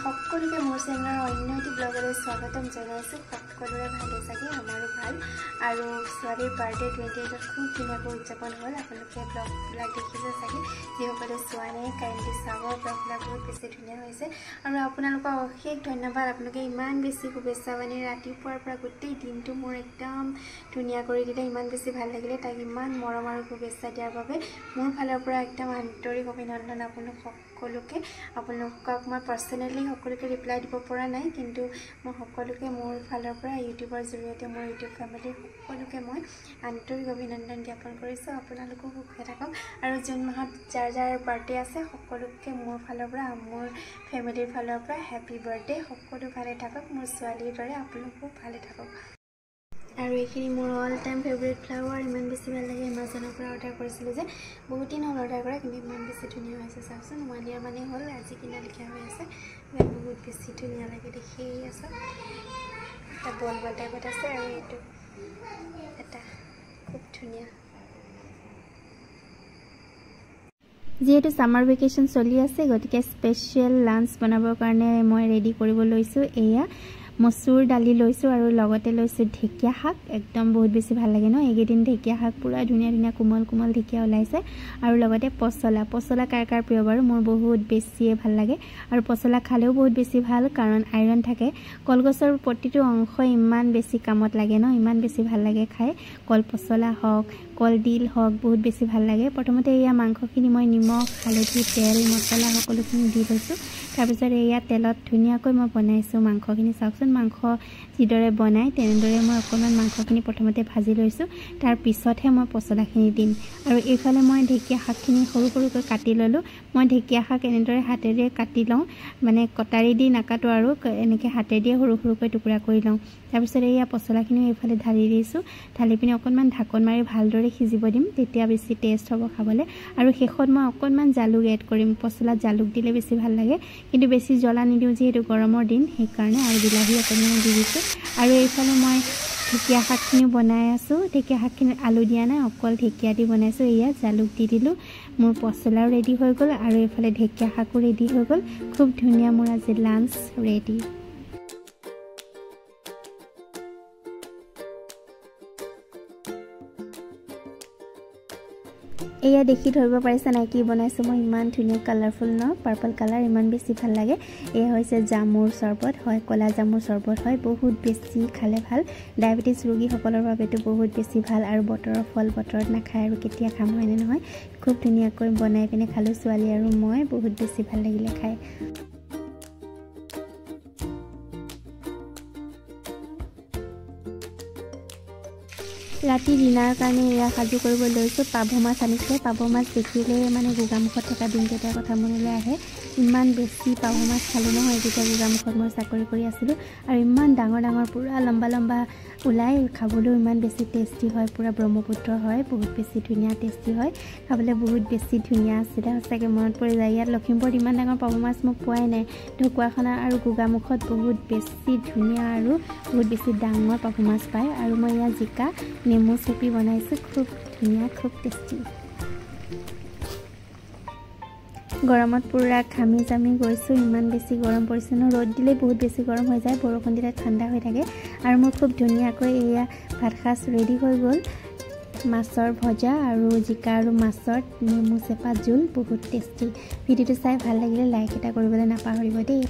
সকলোকে মোৰ চেনেলৰ অন্য এটি ব্লগলৈ স্বাগতম জনাইছোঁ। সকলোৰে ভালে চাগে, আমাৰো ভাল। আৰু ছোৱালীৰ বাৰ্থডে 28ত খুব ধুনীয়াকৈ উদযাপন হ'ল। আপোনালোকে ব্লগবিলাক দেখিছে চাগে, যিসকলে চোৱা নাই কাইণ্ডলি চাব। ব্লগবিলাক বহুত বেছি ধুনীয়া হৈছে আৰু আপোনালোকক অশেষ ধন্যবাদ। আপোনালোকে ইমান বেছি শুভেচ্ছা মানে ৰাতিপুৱাৰ পৰা গোটেই দিনটো মোৰ একদম ধুনীয়া কৰি দিলে, ইমান বেছি ভাল লাগিলে। তাক ইমান মৰম আৰু শুভেচ্ছা দিয়াৰ বাবে মোৰ ফালৰ পৰা একদম আন্তৰিক অভিনন্দন আপোনালোক সকলোকে। আপোনালোকক মই পাৰ্চনেলি সকলোকে ৰিপ্লাই দিব পৰা নাই, কিন্তু মই সকলোকে মোৰ ফালৰ পৰা ইউটিউবৰ জৰিয়তে মোৰ ইউটিউব ফেমিলিৰ সকলোকে মই আন্তৰিক অভিনন্দন জ্ঞাপন কৰিছোঁ। আপোনালোকো সুখে থাকক আৰু জুন মাহত যাৰ যাৰ বাৰ্থডে আছে সকলোকে মোৰ ফালৰ পৰা, মোৰ ফেমিলিৰ ফালৰ পৰা হেপী বাৰ্থডে। সকলো ভালে থাকক, মোৰ ছোৱালীৰ দৰে আপোনালোকো ভালে থাকক। আৰু এইখিনি মোৰ অল টাইম ফেভৰেট ফ্লাৱাৰ, ইমান বেছি ভাল লাগে। এমাজনৰ পৰা অৰ্ডাৰ কৰিছিলোঁ যে, বহুত দিন হ'ল অৰ্ডাৰ কৰা, কিন্তু ইমান বেছি ধুনীয়া হৈছে। চাওকচোন, 1 year মানে হ'ল আজি কিনা লিখা হৈ আছে। বহুত বেছি ধুনীয়া লাগে দেখি আছে। এটা বল বল টাইপত আছে আৰু এইটো এটা খুব ধুনীয়া। যিহেতু সামাৰ ভেকেশ্যন চলি আছে, গতিকে স্পেচিয়েল লাঞ্চ বনাবৰ কাৰণে মই ৰেডি কৰিব লৈছোঁ। এয়া মচুৰ দালি লৈছোঁ আৰু লগতে লৈছোঁ ঢেকীয়া শাক। একদম বহুত বেছি ভাল লাগে ন, এইকেইদিন ঢেকীয়া শাক পুৰা ধুনীয়া ধুনীয়া কোমল কোমল ঢেকীয়া ওলাইছে। আৰু লগতে পচলা কাৰ কাৰ প্ৰিয় বাৰু, মোৰ বহুত বেছিয়ে ভাল লাগে। আৰু পচলা খালেও বহুত বেছি ভাল, কাৰণ আইৰণ থাকে। কলগছৰ প্ৰতিটো অংশ ইমান বেছি কামত লাগে ন, ইমান বেছি ভাল লাগে খাই। কল পচলা হওক, কলডিল হওক, বহুত বেছি ভাল লাগে। প্ৰথমতে এয়া মাংসখিনি মই নিমখ, হালধি, তেল, মছলা সকলোখিনি দি লৈছোঁ। তাৰপিছত এয়া তেলত ধুনীয়াকৈ মই বনাইছোঁ মাংসখিনি। চাওকচোন, মাংস যিদৰে বনায় তেনেদৰে মই অকণমান মাংসখিনি প্ৰথমতে ভাজি লৈছোঁ, তাৰ পিছতহে মই পচলাখিনি দিম। আৰু এইফালে মই ঢেকীয়া শাকখিনি সৰু সৰুকৈ কাটি ল'লোঁ। মই ঢেকীয়া শাক এনেদৰে হাতেৰে কাটি লওঁ, মানে কটাৰী দি নাকাটো আৰু এনেকৈ হাতেৰে সৰু সৰুকৈ টুকুৰা কৰি লওঁ। তাৰপিছত এয়া পচলাখিনিও এইফালে ঢালি দিছোঁ। ঢালি পিনি অকণমান ঢাকন মাৰি ভালদৰে সিজিব দিম, তেতিয়া বেছি টেষ্ট হ'ব খাবলৈ। আৰু শেষত মই অকণমান জালুক এড কৰিম। পচলাত জালুক দিলে বেছি ভাল লাগে, কিন্তু বেছি জ্বলা নিদিওঁ যিহেতু গৰমৰ দিন, সেইকাৰণে। আৰু বিলাহী অকণমান দি দিছোঁ। আৰু এইফালে মই ঢেকীয়া শাকখিনিও বনাই আছোঁ। ঢেকীয়া শাকখিনি আলু দিয়া নাই, অকল ঢেকীয়া দি বনাইছোঁ। এয়া জালুক দি দিলোঁ। মোৰ পচলাও ৰেডি হৈ গ'ল আৰু এইফালে ঢেকীয়া শাকো ৰেডি হৈ গ'ল। খুব ধুনীয়া মোৰ আজি লাঞ্চ ৰেডি। এয়া দেখি ধৰিব পাৰিছে নাই কি বনাইছোঁ মই? ইমান ধুনীয়া কালাৰফুল ন, পাৰ্পল কালাৰ, ইমান বেছি ভাল লাগে। এয়া হৈছে জামুৰ চৰ্বত হয়, ক'লা জামুৰ চৰ্বত হয়। বহুত বেছি খালে ভাল, ডায়েবেটিছ ৰোগীসকলৰ বাবেতো বহুত বেছি ভাল। আৰু বতৰৰ ফল বতৰত নাখায় আৰু কেতিয়া খাম, হয়নে নহয়? খুব ধুনীয়াকৈ বনাই পিনে খালোঁ ছোৱালী আৰু মই, বহুত বেছি ভাল লাগিলে খাই। ৰাতি ডিনাৰ কাৰণে এয়া সাজু কৰিব লৈছোঁ। পাভ মাছ আনিছে। পাভ মাছ দেখিলে মানে গোগামুখত থকা দিনকেইটাৰ কথা মনলৈ আহে। ইমান বেছি পাভ মাছ খালোঁ নহয়, যেতিয়া গোগামুখত মই চাকৰি কৰি আছিলোঁ। আৰু ইমান ডাঙৰ ডাঙৰ পূৰা লম্বা লম্বা ওলাই, খাবলৈও ইমান বেছি টেষ্টি হয়। পূৰা ব্ৰহ্মপুত্ৰ হয়, বহুত বেছি ধুনীয়া টেষ্টি হয় খাবলৈ, বহুত বেছি ধুনীয়া আছিলে। সঁচাকৈ মনত পৰি যায়। ইয়াত লখিমপুৰত ইমান ডাঙৰ পাভ মাছ মোক পোৱাই নাই। ঢকুৱাখানা আৰু গোগামুখত বহুত বেছি ধুনীয়া আৰু বহুত বেছি ডাঙৰ পাভ মাছ পায়। আৰু মই ইয়াত জিকা নেমু চেপি বনাইছোঁ, খুব ধুনীয়া, খুব টেষ্টি। গৰমত পূৰা ঘামি জামি গৈছোঁ, ইমান বেছি গৰম পৰিছে ন। ৰ'দ দিলে বহুত বেছি গৰম হৈ যায়, বৰষুণ দিলে ঠাণ্ডা হৈ থাকে। আৰু মোৰ খুব ধুনীয়াকৈ এয়া ভাত সাজ ৰেডি হৈ গ'ল। মাছৰ ভজা আৰু জিকা আৰু মাছৰ নেমু চেপা জোল, বহুত টেষ্টি। ভিডিঅ'টো চাই ভাল লাগিলে লাইক এটা কৰিবলৈ নাপাহৰিব দেই।